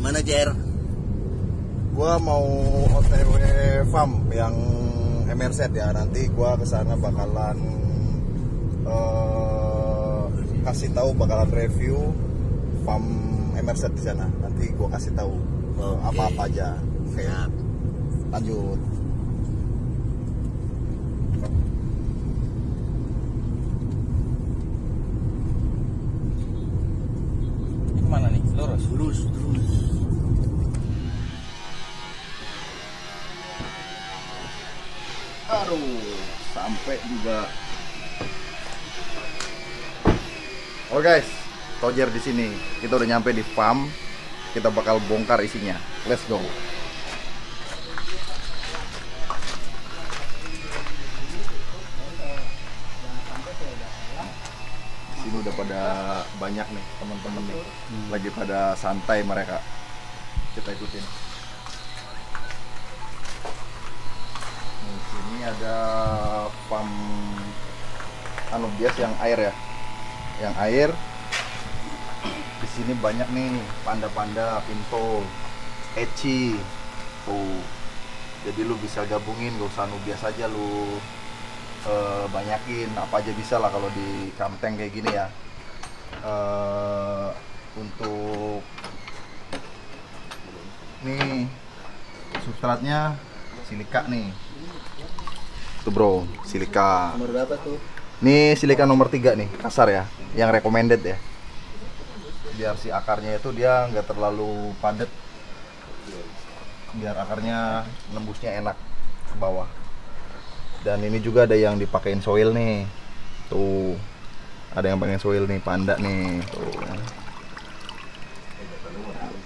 Mana Jer? Gua mau OTW farm yang MRZ ya. Nanti gua kesana bakalan kasih tahu, bakalan review farm MRZ di sana. Nanti gua kasih tahu apa-apa aja. Oke. Lanjut. Mana nih? Lurus. Lurus terus. Aduh, sampai juga. Oke guys, Tojer di sini. Kita udah nyampe di farm. Kita bakal bongkar isinya. Let's go. Di sini udah pada banyak nih teman-teman nih. Lagi pada santai mereka. Kita ikutin. Di sini ada farm bias yang air ya. Yang air. Di sini banyak nih panda-panda, pinto, eci. Tuh. Jadi lu bisa gabungin, gak usah bias aja lu banyakin apa aja bisa lah kalau di kamteng kayak gini ya. Untuk nih substratnya silika nih. Tuh bro, silika. Nomor berapa tuh? Nih silika nomor 3 nih, kasar ya, yang recommended ya. Biar si akarnya itu dia nggak terlalu padat, biar akarnya nembusnya enak ke bawah. Dan ini juga ada yang dipakein soil nih, tuh ada yang pakai soil nih, panda nih, tuh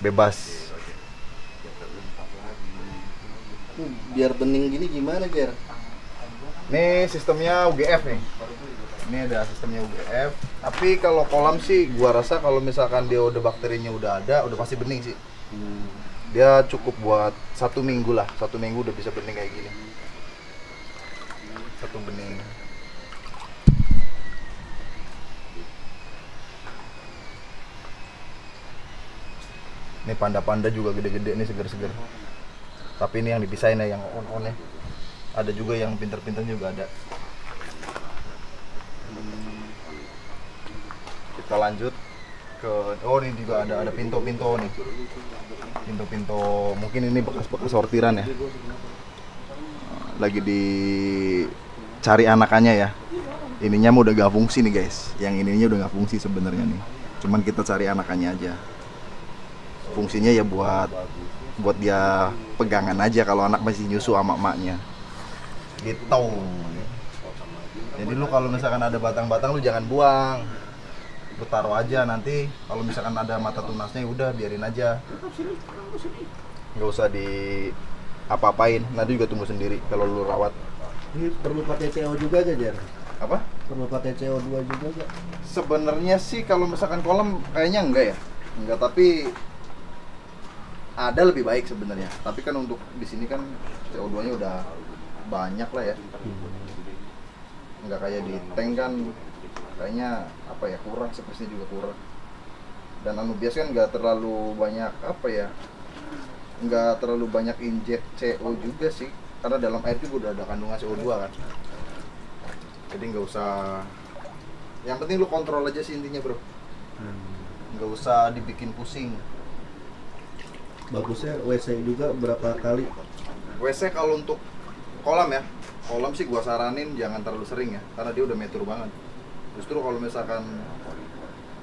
bebas. Biar bening gini gimana Jer? Nih sistemnya UGF nih. Ini ada sistemnya UGF. Tapi kalau kolam sih gua rasa kalau misalkan dia udah bakterinya udah ada, udah pasti bening sih. Dia cukup buat 1 minggu lah. 1 minggu udah bisa bening kayak gini. 1 bening. Ini panda-panda juga gede-gede nih, seger-seger. Tapi ini yang dipisahin ya, yang on-on ya. Ada juga yang pinter-pinter juga ada. Kita lanjut ke, oh ini juga ada pinto-pinto nih. Pinto-pinto, mungkin ini bekas-bekas sortiran ya. Lagi dicari anakannya ya. Ininya mau udah gak fungsi nih guys. Yang ininya udah gak fungsi sebenarnya nih. Cuman kita cari anakannya aja. Fungsinya ya buat dia pegangan aja kalau anak masih nyusu sama emaknya. Gitu. Jadi lu kalau misalkan ada batang-batang lu jangan buang. Lu taruh aja, nanti kalau misalkan ada mata tunasnya udah biarin aja. Nggak usah di apa-apain, nanti juga tumbuh sendiri kalau lu rawat. Ini perlu pakai CO juga gak Jer? Apa? Perlu pakai CO2 juga gak? Sebenarnya sih kalau misalkan kolam kayaknya enggak ya. Enggak, tapi ada lebih baik sebenarnya. Tapi kan untuk di sini kan CO2-nya udah banyak lah ya. Enggak kayak di tank kan kayaknya apa ya, kurang, sepertinya juga kurang. Dan bias kan nggak terlalu banyak apa ya, nggak terlalu banyak injek CO juga sih, karena dalam air juga udah ada kandungan CO2 kan. Jadi nggak usah, yang penting lu kontrol aja sih intinya bro. Nggak usah dibikin pusing. Bagusnya WC juga berapa kali? WC kalau untuk kolam ya, kolam sih gua saranin jangan terlalu sering ya, karena dia udah metur banget. Justru kalau misalkan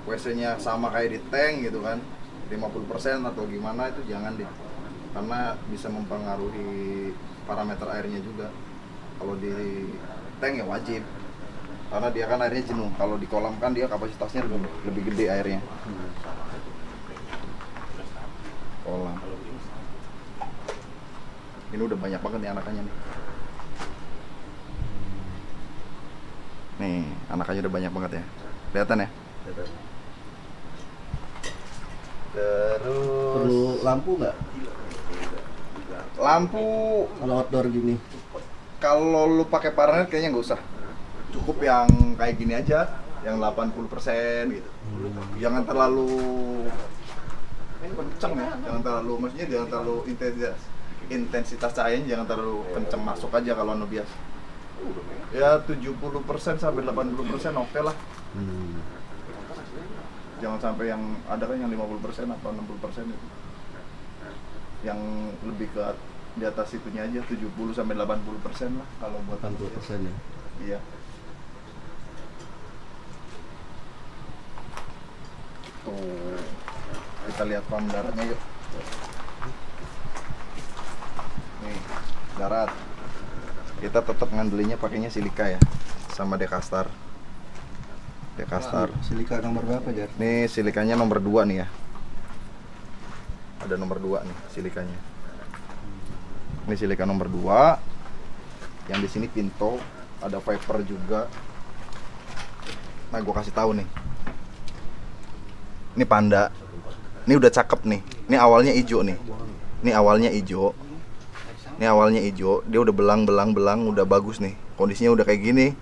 WC-nya sama kayak di tank gitu kan, 50% atau gimana, itu jangan deh. Karena bisa mempengaruhi parameter airnya juga. Kalau di tank ya wajib. Karena dia kan airnya jenuh. Kalau di kolam kan dia kapasitasnya lebih gede airnya. Kolam. Ini udah banyak banget nih anakannya nih. Nih, anakannya udah banyak banget ya. Kelihatan ya? Terus Terus lampu nggak? lampu Kalau outdoor gini? kalau lu pakai paranet kayaknya nggak usah. Cukup yang kayak gini aja, yang 80% gitu. Jangan terlalu Ini kenceng ya, jangan terlalu, maksudnya jangan terlalu intensitas cahayanya jangan terlalu kenceng, masuk aja kalau anubias. Ya 70% sampai 80% oke lah. Jangan sampai yang ada kan yang 50% atau 60% itu. Yang lebih ke di atas itunya aja 70 sampai 80% lah kalau buat 80% ya. Iya. Tuh. Kita lihat pam daratnya yuk. Nih, darat. Kita tetap ngandelinnya pakainya silika ya, sama dekastar. Dekastar. Silika nomor berapa, Jar? Nih silikanya nomor 2 nih ya. Ada nomor 2 nih silikanya. Ini silika nomor 2. Yang di sini Pinto, ada Viper juga. Nah, gua kasih tahu nih. Ini Panda. Ini udah cakep nih. Ini awalnya hijau nih. Ini awalnya hijau. Ini awalnya hijau, dia udah belang, udah bagus nih. Kondisinya udah kayak gini.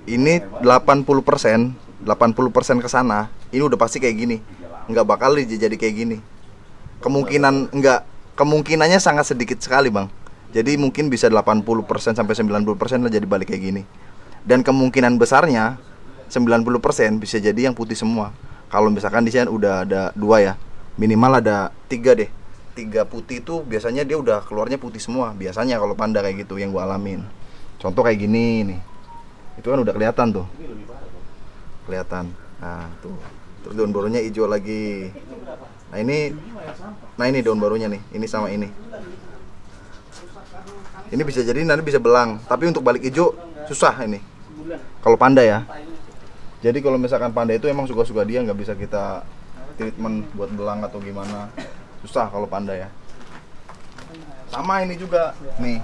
Ini 80% ke sana. Ini udah pasti kayak gini. Nggak bakal jadi kayak gini. Kemungkinannya sangat sedikit sekali, Bang. Jadi mungkin bisa 80% sampai 90% lah jadi balik kayak gini. Dan kemungkinan besarnya 90% bisa jadi yang putih semua. Kalau misalkan di sini udah ada 2 ya. Minimal ada 3 deh. 3 putih itu biasanya dia udah keluarnya putih semua. Biasanya kalau panda kayak gitu yang gua alamin. Contoh kayak gini nih. Itu kan udah kelihatan tuh. Kelihatan. Nah, tuh. Terus daun barunya hijau lagi. Nah, ini daun barunya nih. Ini sama ini. Ini bisa jadi nanti bisa belang, tapi untuk balik hijau susah ini. Kalau panda ya. Jadi kalau misalkan panda itu emang suka-suka dia, nggak bisa kita treatment buat belang atau gimana. Susah kalau panda ya. Sama ini juga nih.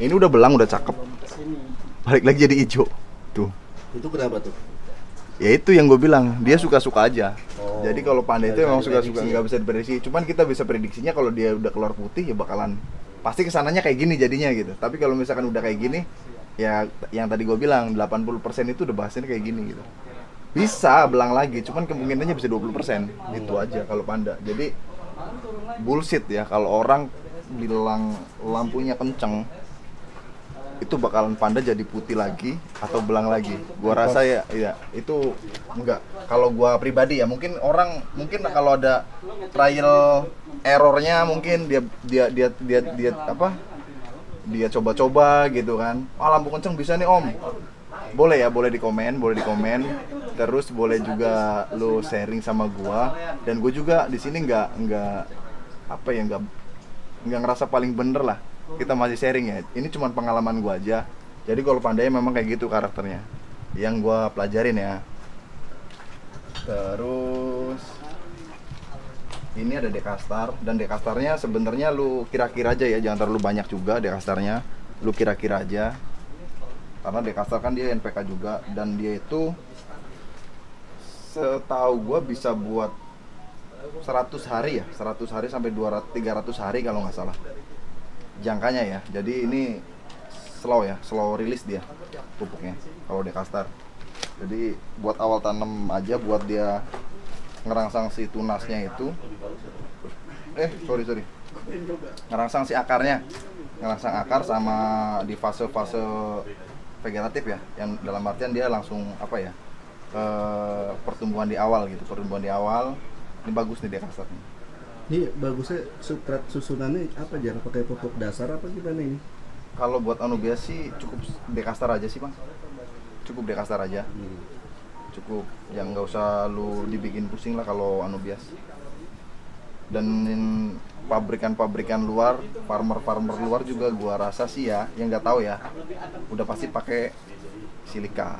Ini udah belang, udah cakep. Balik lagi jadi hijau. Tuh. Itu kenapa tuh? Ya itu yang gue bilang, dia suka-suka aja. Oh, jadi kalau panda itu emang suka-suka, prediksi nggak bisa diprediksi. Cuman kita bisa prediksinya kalau dia udah keluar putih ya bakalan pasti kesananya kayak gini jadinya gitu. Tapi kalau misalkan udah kayak gini, ya yang tadi gue bilang 80% itu udah bahasanya kayak gini gitu. Bisa belang lagi, cuman kemungkinannya bisa 20%. Itu aja kalau panda. Jadi bullshit ya kalau orang bilang lampunya kenceng itu bakalan panda jadi putih lagi atau belang lagi. Gua rasa ya itu enggak. Kalau gua pribadi ya mungkin kalau ada trial errornya mungkin dia coba-coba gitu kan. Lampu kenceng bisa nih Om. Boleh di komen. Terus boleh juga lo sharing sama gua, dan gua juga di sini nggak ngerasa paling bener lah. Kita masih sharing ya. Ini cuma pengalaman gua aja. Jadi kalau pandanya memang kayak gitu karakternya. Yang gua pelajarin ya. Terus ini ada dekastar, dan dekastarnya sebenarnya lu kira-kira aja ya, jangan terlalu banyak juga dekastarnya. Lu kira-kira aja. Karena dekastar kan dia NPK juga, dan dia itu setahu gua bisa buat 100 hari ya, 100 hari sampai 300 hari kalau nggak salah jangkanya ya. Jadi ini slow release dia pupuknya kalau dekastar. Jadi buat awal tanam aja, buat dia ngerangsang si tunasnya itu ngerangsang si akarnya, ngerangsang akar sama di fase-fase vegetatif ya, yang dalam artian dia langsung pertumbuhan di awal gitu, ini bagus nih dekastarnya. Ini bagusnya substrat susunannya apa, Jar? Pakai pupuk dasar apa gimana ini? Kalau buat anubias sih cukup dekastar aja sih Bang. Cukup dekastar aja. Cukup, yang nggak usah lu dibikin pusing lah kalau anubias. Dan pabrikan luar, farmer luar juga gua rasa sih ya, yang nggak tahu ya, udah pasti pakai silika.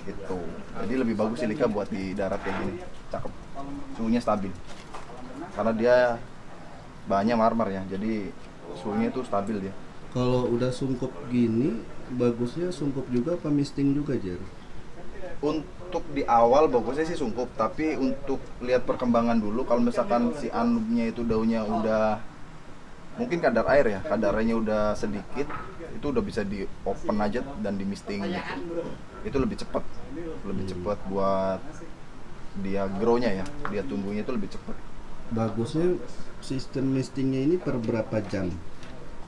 Gitu. Jadi lebih bagus silika buat di darat kayak gini. Cakep. Suhunya stabil. Karena dia bahannya marmer ya, jadi suhunya itu stabil dia. Kalau udah sungkup gini, bagusnya sungkup juga apa misting juga, Jar? Untuk di awal bagusnya sih sungkup, tapi untuk lihat perkembangan dulu, kalau misalkan si anubnya itu daunnya udah mungkin kadar air ya, kadarnya udah sedikit, itu udah bisa di open aja dan di misting gitu. Itu lebih cepat buat dia grow-nya ya, dia tumbuhnya itu lebih cepat. Bagusnya sistem nestingnya ini per berapa jam?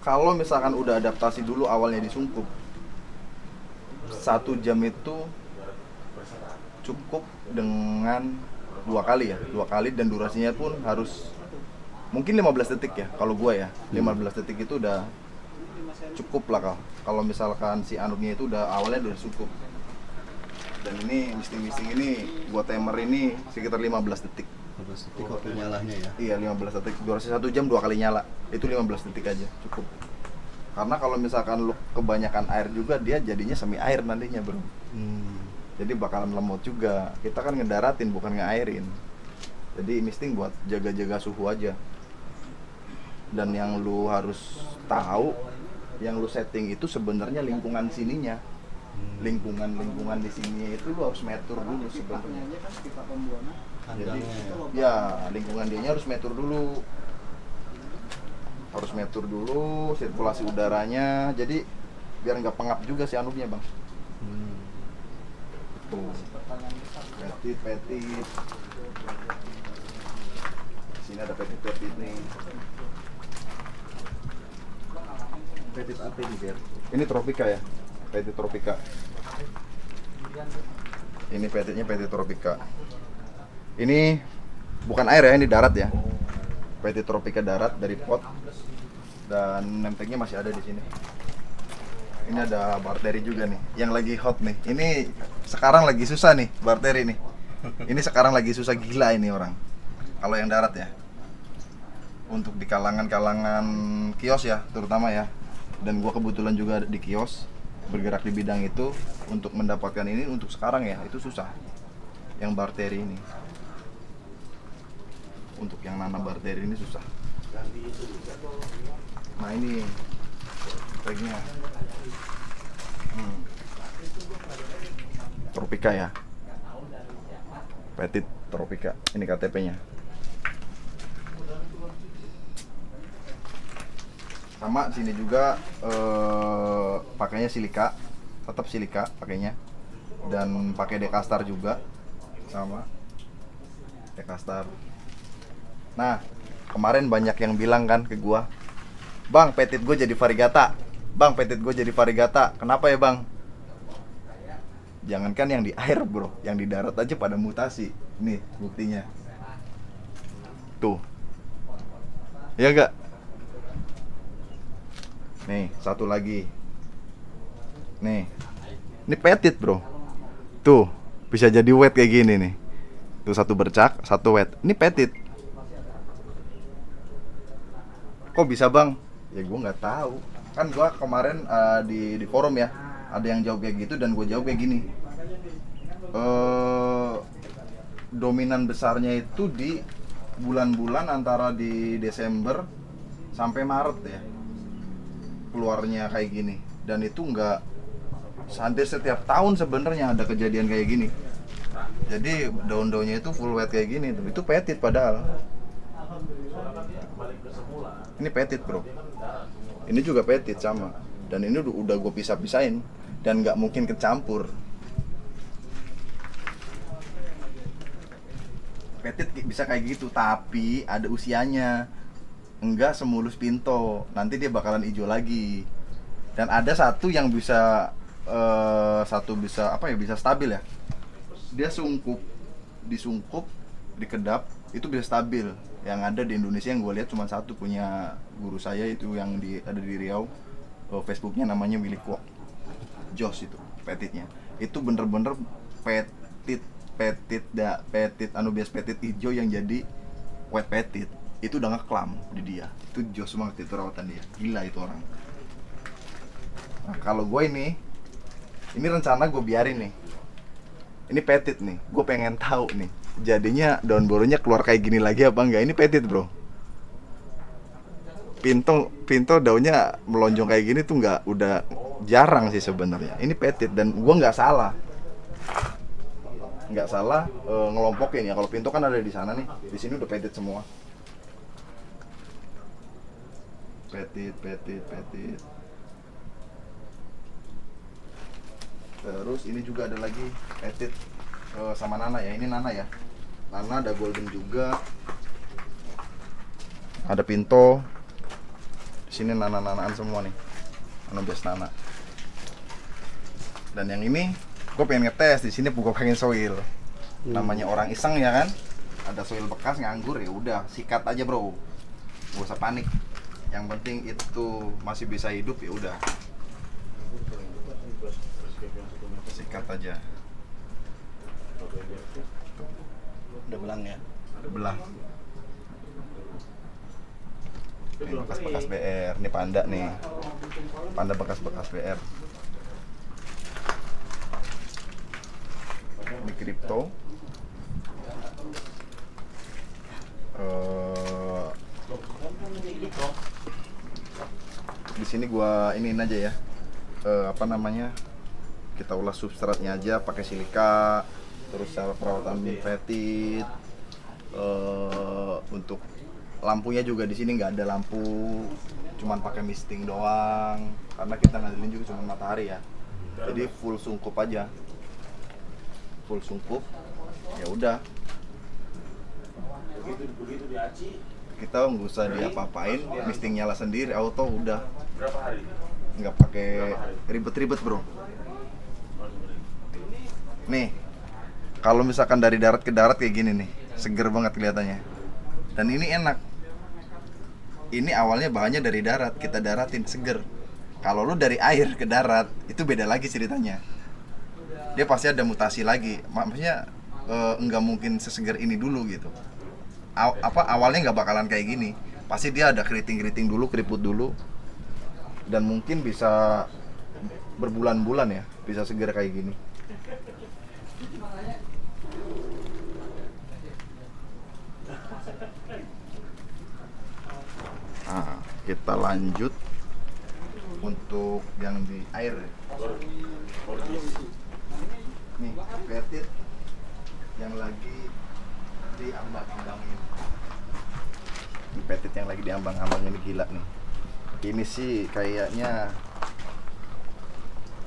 Kalau misalkan udah adaptasi dulu awalnya di sungkup, 1 jam itu cukup dengan 2 kali ya, 2 kali, dan durasinya pun harus mungkin 15 detik ya. Kalau gua ya, 15 detik itu udah cukup lah kalau misalkan si anuknya itu udah awalnya udah cukup. Dan ini misting ini gua timer ini sekitar 15 detik. 15 detik waktu nyalanya ya? Iya, 15 detik. Durasi 1 jam 2 kali nyala. Itu 15 detik aja, cukup. Karena kalau misalkan lu kebanyakan air juga, dia jadinya semi air nantinya, bro. Jadi bakalan lemot juga. Kita kan ngedaratin, bukan ngeairin. Jadi misting buat jaga-jaga suhu aja. Dan yang lu harus tahu, yang lu setting itu sebenarnya lingkungan sininya. Lingkungan di sini itu lu harus metur dulu sebenarnya. Jadi ya lingkungan dianya harus metur dulu. Harus metur dulu sirkulasi udaranya. Jadi biar nggak pengap juga si anuknya, Bang. Tuh. Petit. Sini ada petit nih. Petit apa ini, Ger? Ini tropika ya. Petit tropika. Ini petitnya petit tropika. Ini bukan air ya, ini darat ya. Petit tropika darat dari pot. Dan name-tagnya masih ada di sini. Ini ada Barteri juga nih, yang lagi hot nih. Ini sekarang lagi susah nih, Barteri nih. Ini sekarang lagi susah gila ini orang. Kalau yang darat ya. Untuk di kalangan kios ya, terutama ya. Dan gua kebetulan juga di kios, bergerak di bidang itu. Untuk mendapatkan ini untuk sekarang ya, itu susah. Yang Barteri ini. Untuk yang nanam Barteri ini susah. Nah ini tagnya tropika ya, petit tropika. Ini KTP-nya. Sama sini juga pakainya silika, tetap silika pakainya, dan pakai dekastar juga, sama dekastar. Nah kemarin banyak yang bilang kan ke gua, Bang, petit gue jadi variegata. Bang, petit gue jadi variegata. Kenapa ya, Bang? Jangankan yang di air, bro, yang di darat aja pada mutasi. Nih buktinya. Tuh. Iya gak? Nih, satu lagi. Nih. Ini petit, bro. Tuh, bisa jadi wet kayak gini nih. Tuh satu bercak, satu wet. Ini petit. Kok bisa, Bang? Ya gue nggak tahu. Kan gue kemarin di forum ya, ada yang jawab kayak gitu dan gue jawab kayak gini. Dominan besarnya itu di bulan-bulan antara di Desember sampai Maret ya, keluarnya kayak gini. Dan itu nggak, hampir setiap tahun sebenarnya ada kejadian kayak gini. Jadi daun-daunnya itu full wet kayak gini. Itu petit padahal. Ini petit, bro. Ini juga petit sama. Dan ini udah gue pisah-pisahin dan nggak mungkin kecampur. Petit bisa kayak gitu, tapi ada usianya. Enggak semulus pinto. Nanti dia bakalan hijau lagi. Dan ada satu yang bisa bisa stabil ya. Dia disungkup, dikedap, itu bisa stabil. Yang ada di Indonesia yang gue lihat cuma satu, punya guru saya itu yang ada di Riau. Facebooknya namanya Willy Kwok. Jos itu petitnya. Itu bener-bener petit anubias petit hijau yang jadi wet petit. Itu udah ngeklam di dia. Itu jos banget itu rawatan dia. Gila itu orang. Nah, kalau gue ini rencana gue biarin nih. Ini petit nih. Gue pengen tahu nih, jadinya daun borunya keluar kayak gini lagi apa enggak. Ini petit, bro. Pinto daunnya melonjong kayak gini tuh udah jarang sih sebenarnya. Ini petit dan gua nggak salah ngelompokin ya. Kalau pinto kan ada di sana nih, di sini udah petit semua. Petit. Terus ini juga ada lagi petit sama nana ya. Ini nana ya. Nana ada golden juga. Ada pinto. Di sini nana-nanaan semua nih. Anu bias nana. Dan yang ini gue pengen ngetes, di sini gue pengen soil. Namanya orang iseng ya kan. Ada soil bekas nganggur, ya udah sikat aja bro. Gak usah panik. Yang penting itu masih bisa hidup, ya udah. Sikat aja. Udah belang ya. Ada belah. Ini bekas-bekas BR, ini panda nih. Panda bekas-bekas BR. Ini kripto. Di sini gua iniin aja ya. Apa namanya? Kita ulas substratnya aja pakai silika, terus cara perawatan petit. Untuk lampunya juga di sini nggak ada lampu, cuman pakai misting doang karena kita ngandelin juga cuma matahari ya. Jadi full sungkup aja, full sungkup. Ya udah, kita nggak usah diapa-apain, misting nyala sendiri, auto udah. Nggak pakai ribet-ribet bro. Nih, kalau misalkan dari darat ke darat kayak gini nih, seger banget kelihatannya. Dan ini enak. Ini awalnya bahannya dari darat, kita daratin, seger. Kalau lu dari air ke darat, itu beda lagi ceritanya. Dia pasti ada mutasi lagi. Maksudnya nggak mungkin seseger ini dulu gitu. Awalnya nggak bakalan kayak gini. Pasti dia ada keriting-keriting dulu, keriput dulu. Dan mungkin bisa berbulan-bulan ya, bisa seger kayak gini. Nah, kita lanjut untuk yang di air. Nih, petit yang lagi diambang-ambangin. Ini petit yang lagi diambang-ambangin, gila nih. Ini sih kayaknya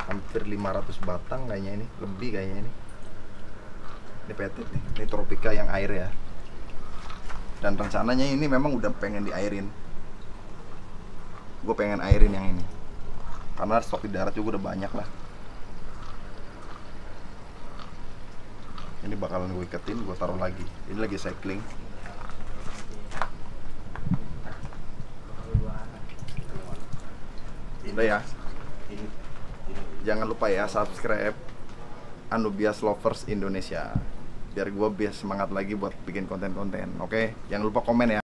hampir 500 batang kayaknya ini, lebih kayaknya ini. Ini petit nih, ini tropika yang air ya. Dan rencananya ini memang udah pengen diairin. Gue pengen airin yang ini karena stok di darat juga udah banyak lah. Ini bakalan gue iketin, gue taruh lagi. Ini lagi cycling. Udah ya. Jangan lupa ya subscribe Anubias Lovers Indonesia biar gue biar semangat lagi buat bikin konten-konten. Oke, jangan lupa komen ya.